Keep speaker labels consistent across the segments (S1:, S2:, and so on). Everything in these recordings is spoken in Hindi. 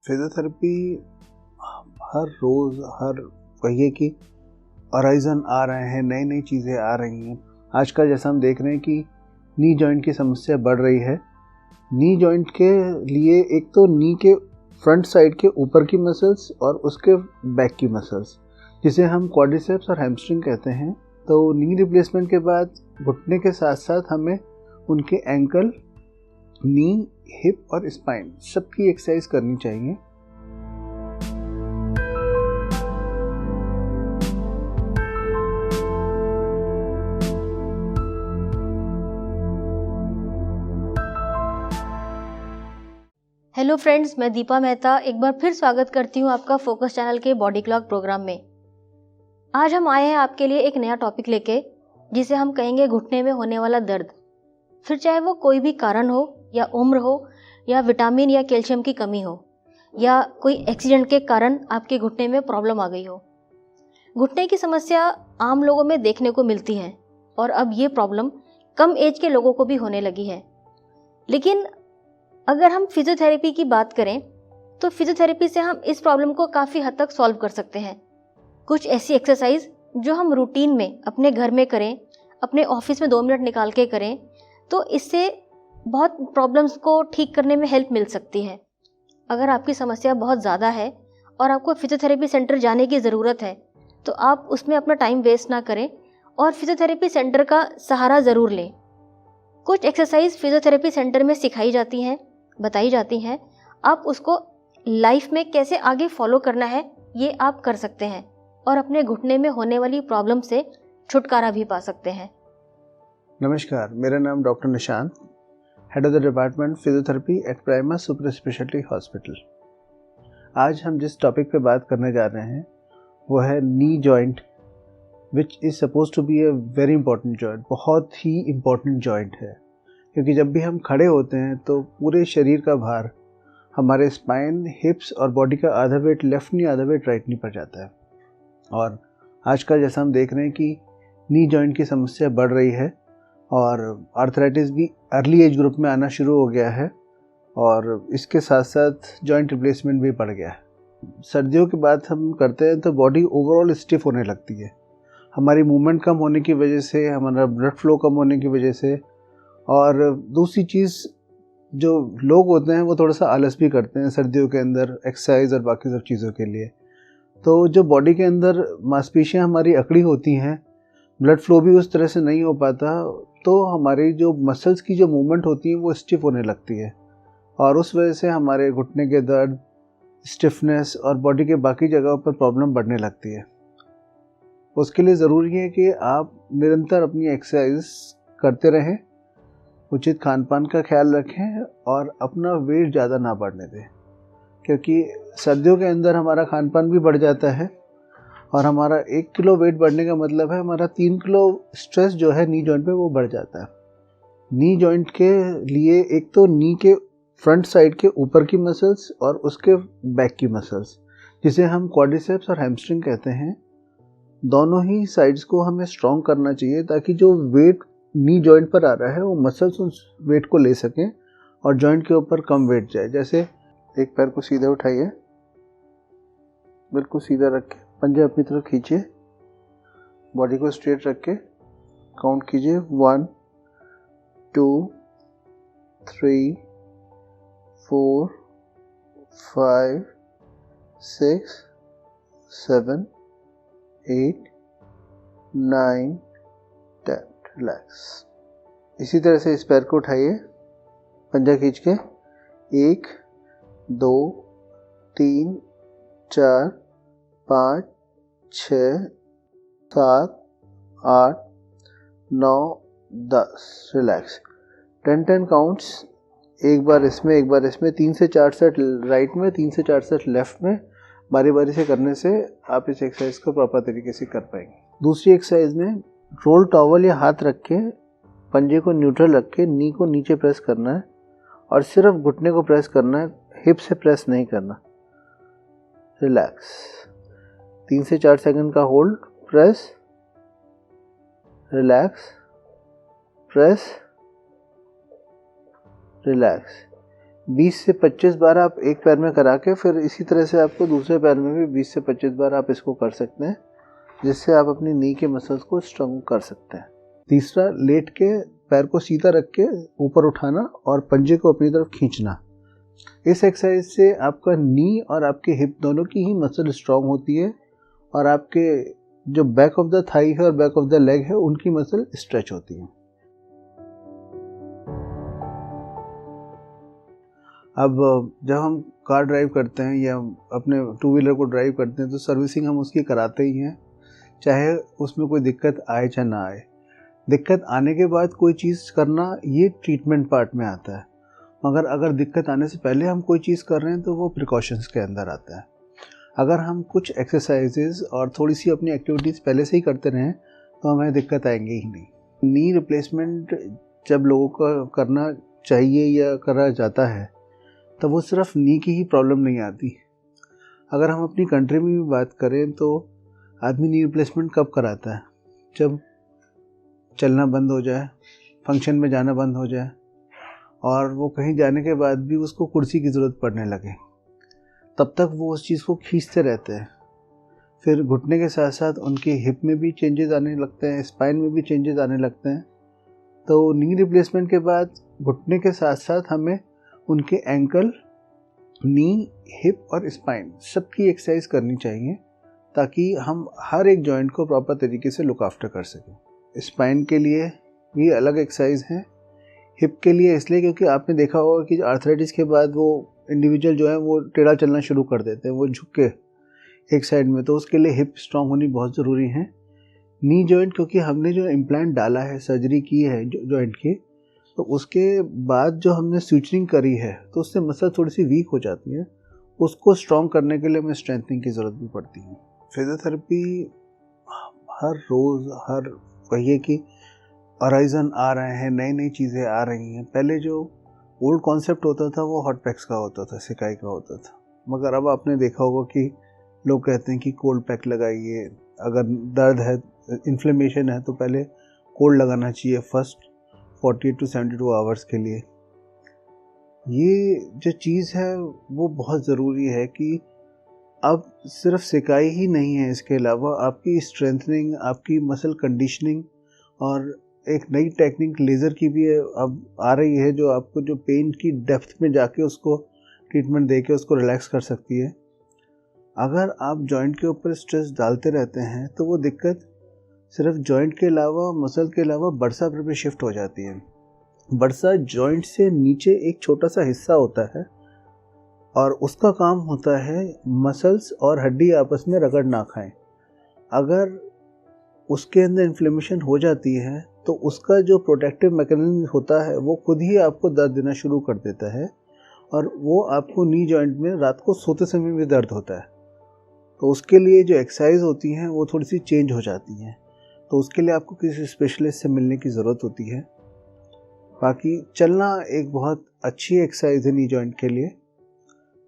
S1: फिजियोथेरेपी हर रोज़ हर पहिए की हॉराइजन आ रहे हैं, नई नई चीज़ें आ रही हैं। आजकल जैसा हम देख रहे हैं कि नी जॉइंट की समस्या बढ़ रही है। नी जॉइंट के लिए एक तो नी के फ्रंट साइड के ऊपर की मसल्स और उसके बैक की मसल्स, जिसे हम क्वाड्रिसेप्स और हैमस्ट्रिंग कहते हैं। तो नी रिप्लेसमेंट के बाद घुटने के साथ साथ हमें उनके एंकल, नी, हिप और स्पाइन सबकी एक्सरसाइज करनी चाहिए।
S2: हेलो फ्रेंड्स, मैं दीपा मेहता एक बार फिर स्वागत करती हूँ आपका फोकस चैनल के बॉडी क्लॉक प्रोग्राम में। आज हम आए हैं आपके लिए एक नया टॉपिक लेके, जिसे हम कहेंगे घुटने में होने वाला दर्द। फिर चाहे वो कोई भी कारण हो, या उम्र हो, या विटामिन या कैल्शियम की कमी हो, या कोई एक्सीडेंट के कारण आपके घुटने में प्रॉब्लम आ गई हो। घुटने की समस्या आम लोगों में देखने को मिलती है और अब ये प्रॉब्लम कम एज के लोगों को भी होने लगी है। लेकिन अगर हम फिजियोथेरेपी की बात करें तो फिजियोथेरेपी से हम इस प्रॉब्लम को काफ़ी हद तक सॉल्व कर सकते हैं। कुछ ऐसी एक्सरसाइज जो हम रूटीन में अपने घर में करें, अपने ऑफिस में 2 मिनट निकाल के करें, तो इससे बहुत प्रॉब्लम्स को ठीक करने में हेल्प मिल सकती है। अगर आपकी समस्या बहुत ज़्यादा है और आपको फिजियोथेरेपी सेंटर जाने की ज़रूरत है, तो आप उसमें अपना टाइम वेस्ट ना करें और फिजियोथेरेपी सेंटर का सहारा ज़रूर लें। कुछ एक्सरसाइज फिजियोथेरेपी सेंटर में सिखाई जाती हैं, बताई जाती हैं। आप उसको लाइफ में कैसे आगे फॉलो करना है ये आप कर सकते हैं और अपने घुटने में होने वाली प्रॉब्लम से छुटकारा भी पा सकते हैं।
S1: नमस्कार, मेरा नाम doctor Nishant, head of the department physiotherapy at Prima super speciality hospital. आज हम जिस टॉपिक पे बात करने जा रहे हैं वो है knee joint, which is suppose to be a very important joint. बहुत ही इम्पॉर्टेंट जॉइंट है, क्योंकि जब भी हम खड़े होते हैं तो पूरे शरीर का भार हमारे स्पाइन, हिप्स और बॉडी का आधा वेट लेफ्ट नी, आधा वेट राइट नी पर जाता है। और आजकल जैसा हम देख रहे हैं कि नी जॉइंट की समस्या बढ़ रही है और आर्थराइटिस भी अर्ली एज ग्रुप में आना शुरू हो गया है और इसके साथ साथ जॉइंट रिप्लेसमेंट भी बढ़ गया है। सर्दियों की बात हम करते हैं तो बॉडी ओवरऑल स्टिफ होने लगती है। हमारी मूवमेंट कम होने की वजह से, हमारा ब्लड फ्लो कम होने की वजह से, और दूसरी चीज़ जो लोग होते हैं वो थोड़ा सा आलस भी करते हैं सर्दियों के अंदर एक्सरसाइज और बाकी सब चीज़ों के लिए। तो जो बॉडी के अंदर मांसपेशियां हमारी अकड़ी होती हैं, ब्लड फ्लो भी उस तरह से नहीं हो पाता, तो हमारी जो मसल्स की जो मूवमेंट होती है वो स्टिफ होने लगती है और उस वजह से हमारे घुटने के दर्द, स्टिफनेस और बॉडी के बाकी जगहों पर प्रॉब्लम बढ़ने लगती है। उसके लिए ज़रूरी है कि आप निरंतर अपनी एक्सरसाइज करते रहें, उचित खान पान का ख्याल रखें और अपना वेट ज़्यादा ना बढ़ने दें, क्योंकि सर्दियों के अंदर हमारा खान पान भी बढ़ जाता है और हमारा 1 किलो वेट बढ़ने का मतलब है हमारा 3 किलो स्ट्रेस जो है नी जॉइंट पे वो बढ़ जाता है। नी जॉइंट के लिए एक तो नी के फ्रंट साइड के ऊपर की मसल्स और उसके बैक की मसल्स, जिसे हम क्वाड्रिसेप्स और हैमस्ट्रिंग कहते हैं, दोनों ही साइड्स को हमें स्ट्रॉन्ग करना चाहिए ताकि जो वेट नी जॉइंट पर आ रहा है वो मसल्स उस वेट को ले सकें और जॉइंट के ऊपर कम वेट जाए। जैसे एक पैर को सीधा उठाइए, बिल्कुल सीधा रख के पंजे अपनी तरफ खींचिए, बॉडी को स्ट्रेट रख के काउंट कीजिए 1 2 3 4 5 6 7 8 9 10। रिलैक्स। इसी तरह से इस पैर को उठाइए, पंजा खींच के 1 2 3 4 5 6 7 8 9 10। रिलैक्स। 10 काउंट्स, एक बार इसमें एक बार इसमें, 3 से 4 सेट राइट में, 3 से 4 सेट लेफ्ट में, बारी बारी से करने से आप इस एक्सरसाइज को प्रॉपर तरीके से कर पाएंगे। दूसरी एक्सरसाइज में रोल टॉवल या हाथ रख के पंजे को न्यूट्रल रख के नी को नीचे प्रेस करना है और सिर्फ घुटने को प्रेस करना है, हिप से प्रेस नहीं करना। रिलैक्स। 3 से 4 सेकंड का hold, press, relax, press, relax. 20 से 25 बार आप एक पैर में करा के फिर इसी तरह से आपको दूसरे पैर में भी 20 से 25 बार आप इसको कर सकते हैं, जिससे आप अपनी नी के मसल्स को स्ट्रॉन्ग कर सकते हैं। तीसरा, लेट के पैर को सीधा रख के ऊपर उठाना और पंजे को अपनी तरफ खींचना। इस एक्सरसाइज से आपका नी और आपके हिप दोनों की ही मसल स्ट्रॉन्ग होती है और आपके जो बैक ऑफ द थाई है और बैक ऑफ द लेग है उनकी मसल स्ट्रेच होती है। अब जब हम कार ड्राइव करते हैं या अपने टू व्हीलर को ड्राइव करते हैं तो सर्विसिंग हम उसकी कराते ही हैं, चाहे उसमें कोई दिक्कत आए चाहे ना आए। दिक्कत आने के बाद कोई चीज़ करना ये ट्रीटमेंट पार्ट में आता है, मगर अगर दिक्कत आने से पहले हम कोई चीज़ कर रहे हैं तो वो प्रिकॉशंस के अंदर आता है। अगर हम कुछ एक्सरसाइजेज और थोड़ी सी अपनी एक्टिविटीज़ पहले से ही करते रहें तो हमें दिक्कत आएंगी ही नहीं। नी रिप्लेसमेंट जब लोगों को करना चाहिए या करा जाता है तो वो सिर्फ नी की ही प्रॉब्लम नहीं आती। अगर हम अपनी कंट्री में भी बात करें तो आदमी नी रिप्लेसमेंट कब कराता है? जब चलना बंद हो जाए, फंक्शन में जाना बंद हो जाए और वो कहीं जाने के बाद भी उसको कुर्सी की ज़रूरत पड़ने लगे, तब तक वो उस चीज़ को खींचते रहते हैं। फिर घुटने के साथ साथ उनके हिप में भी चेंजेस आने लगते हैं, स्पाइन में भी चेंजेस आने लगते हैं। तो नी रिप्लेसमेंट के बाद घुटने के साथ साथ हमें उनके एंकल, नी, हिप और स्पाइन सबकी एक्सरसाइज करनी चाहिए ताकि हम हर एक जॉइंट को प्रॉपर तरीके से लुक आफ्टर कर सकें। स्पाइन के लिए भी अलग एक्सरसाइज हैं, हिप के लिए इसलिए क्योंकि आपने देखा होगा कि आर्थराइटिस के बाद वो इंडिविजुअल जो है वो टेढ़ा चलना शुरू कर देते हैं, वो झुक के एक साइड में, तो उसके लिए हिप स्ट्रांग होनी बहुत ज़रूरी है। नी जॉइंट, क्योंकि हमने जो इम्प्लांट डाला है, सर्जरी की है जॉइंट की, तो उसके बाद जो हमने स्यूचरिंग करी है तो उससे मसल थोड़ी सी वीक हो जाती है, उसको स्ट्रॉन्ग करने के लिए हमें स्ट्रेंथनिंग की ज़रूरत भी पड़ती है। फिजियोथेरेपी हर रोज़, हर कहिए कि हॉराइजन आ रहे हैं, नई नई चीज़ें आ रही हैं। पहले जो ओल्ड कॉन्सेप्ट होता था वो हॉट पैक्स का होता था, सिकाई का होता था, मगर अब आपने देखा होगा कि लोग कहते हैं कि कोल्ड पैक लगाइए, अगर दर्द है, इन्फ्लेमेशन है तो पहले कोल्ड लगाना चाहिए फर्स्ट 48 to 72 आवर्स के लिए। ये जो चीज़ है वो बहुत ज़रूरी है कि अब सिर्फ सिकाई ही नहीं है, इसके अलावा आपकी स्ट्रेंथनिंग, आपकी मसल कंडीशनिंग और एक नई टेक्निक लेज़र की भी अब आ रही है जो आपको जो पेन की डेप्थ में जाके उसको ट्रीटमेंट दे के उसको रिलैक्स कर सकती है। अगर आप जॉइंट के ऊपर स्ट्रेस डालते रहते हैं तो वो दिक्कत सिर्फ जॉइंट के अलावा, मसल के अलावा बरसा पर भी शिफ्ट हो जाती है। बरसा जॉइंट से नीचे एक छोटा सा हिस्सा होता है और उसका काम होता है मसल्स और हड्डी आपस में रगड़ ना खाएं। अगर उसके अंदर इन्फ्लेमेशन हो जाती है तो उसका जो प्रोटेक्टिव मैकेनिज्म होता है वो खुद ही आपको दर्द देना शुरू कर देता है और वो आपको नी जॉइंट में रात को सोते समय भी दर्द होता है। तो उसके लिए जो एक्सरसाइज होती हैं वो थोड़ी सी चेंज हो जाती हैं, तो उसके लिए आपको किसी स्पेशलिस्ट से मिलने की ज़रूरत होती है। बाकी चलना एक बहुत अच्छी एक्सरसाइज है नी जॉइंट के लिए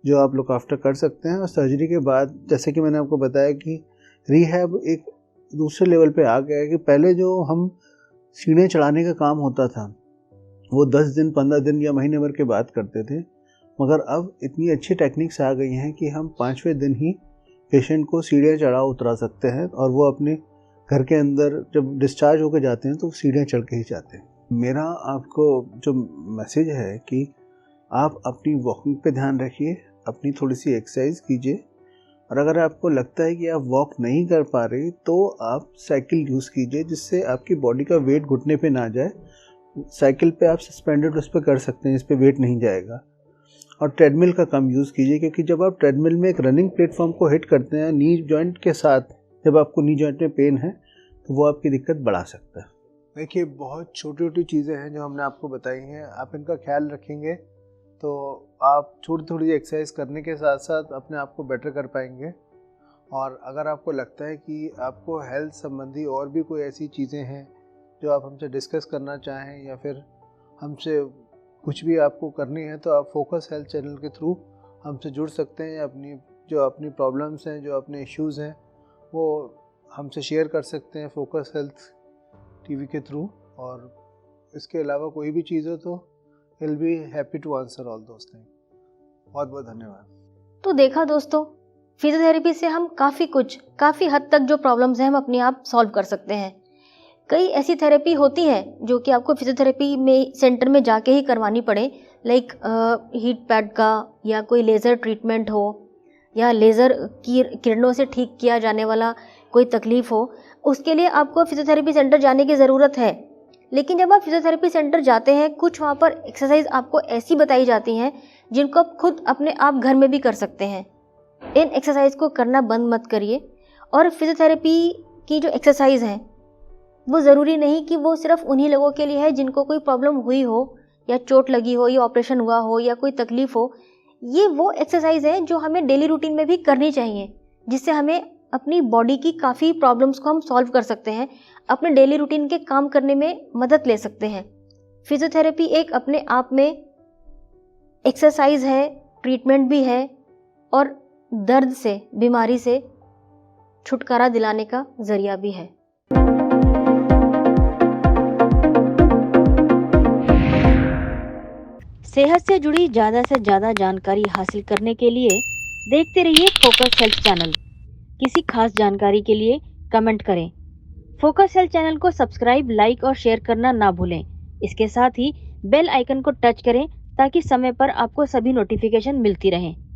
S1: जो आप लुक आफ्टर कर सकते हैं। और सर्जरी के बाद जैसे कि मैंने आपको बताया कि रिहैब एक दूसरे लेवल पे आ गया है कि पहले जो हम सीढ़ियाँ चढ़ाने का काम होता था वो 10 दिन, 15 दिन या महीने भर के बाद करते थे, मगर अब इतनी अच्छी टेक्निक्स आ गई हैं कि हम 5वें दिन ही पेशेंट को सीढ़ियाँ चढ़ा उतरा सकते हैं और वो अपने घर के अंदर जब डिस्चार्ज होकर जाते हैं तो सीढ़ियाँ चढ़ के ही जाते हैं। मेरा आपको जो मैसेज है कि आप अपनी वॉकिंग पे ध्यान रखिए, अपनी थोड़ी सी एक्सरसाइज कीजिए, और अगर आपको लगता है कि आप वॉक नहीं कर पा रहे तो आप साइकिल यूज़ कीजिए जिससे आपकी बॉडी का वेट घुटने पे ना जाए। साइकिल पे आप सस्पेंडेड उस पर कर सकते हैं, इस पर वेट नहीं जाएगा। और ट्रेडमिल का कम यूज़ कीजिए क्योंकि जब आप ट्रेडमिल में एक रनिंग प्लेटफॉर्म को हिट करते हैं नी जॉइंट के साथ, जब आपको नी जॉइंट में पेन है तो वो आपकी दिक्कत बढ़ा सकता है। देखिए, बहुत छोटी छोटी चीज़ें हैं जो हमने आपको बताई हैं, आप इनका ख्याल रखेंगे तो आप थोड़ी थोड़ी एक्सरसाइज करने के साथ साथ अपने आप को बेटर कर पाएंगे। और अगर आपको लगता है कि आपको हेल्थ संबंधी और भी कोई ऐसी चीज़ें हैं जो आप हमसे डिस्कस करना चाहें या फिर हमसे कुछ भी आपको करनी है तो आप फोकस हेल्थ चैनल के थ्रू हमसे जुड़ सकते हैं। अपनी प्रॉब्लम्स हैं, जो अपने इश्यूज़ हैं वो हमसे शेयर कर सकते हैं फोकस हेल्थ टीवी के थ्रू। और इसके अलावा कोई भी चीज़ हो तो He'll be happy to answer all those things. बहुत बहुत धन्यवाद।
S2: तो देखा दोस्तों, फिजियोथेरेपी से हम काफ़ी हद तक जो प्रॉब्लम्स हैं हम अपने आप सॉल्व कर सकते हैं। कई ऐसी थेरेपी होती है जो कि आपको फिजियोथेरेपी में सेंटर में जाके ही करवानी पड़े, लाइक हीट पैड का या कोई लेज़र ट्रीटमेंट हो या लेज़र की किरणों से ठीक किया जाने वाला कोई तकलीफ़ हो, उसके लिए आपको फिजियोथेरेपी सेंटर जाने की ज़रूरत है। लेकिन जब आप फिजियोथेरेपी सेंटर जाते हैं, कुछ वहाँ पर एक्सरसाइज आपको ऐसी बताई जाती हैं जिनको आप खुद अपने आप घर में भी कर सकते हैं। इन एक्सरसाइज को करना बंद मत करिए। और फिजियोथेरेपी की जो एक्सरसाइज हैं वो ज़रूरी नहीं कि वो सिर्फ उन्हीं लोगों के लिए है जिनको कोई प्रॉब्लम हुई हो या चोट लगी हो या ऑपरेशन हुआ हो या कोई तकलीफ़ हो। ये वो एक्सरसाइज है जो हमें डेली रूटीन में भी करनी चाहिए, जिससे हमें अपनी बॉडी की काफ़ी प्रॉब्लम्स को हम सॉल्व कर सकते हैं, अपने डेली रूटीन के काम करने में मदद ले सकते हैं। फिजियोथेरेपी एक अपने आप में एक्सरसाइज है, ट्रीटमेंट भी है और दर्द से, बीमारी से छुटकारा दिलाने का ज़रिया भी है। सेहत से जुड़ी ज़्यादा से ज़्यादा जानकारी हासिल करने के लिए देखते रहिए फोकस हेल्थ चैनल। किसी खास जानकारी के लिए कमेंट करें। फोकस हेल्थ चैनल को सब्सक्राइब, लाइक और शेयर करना ना भूलें। इसके साथ ही बेल आइकन को टच करें ताकि समय पर आपको सभी नोटिफिकेशन मिलती रहें।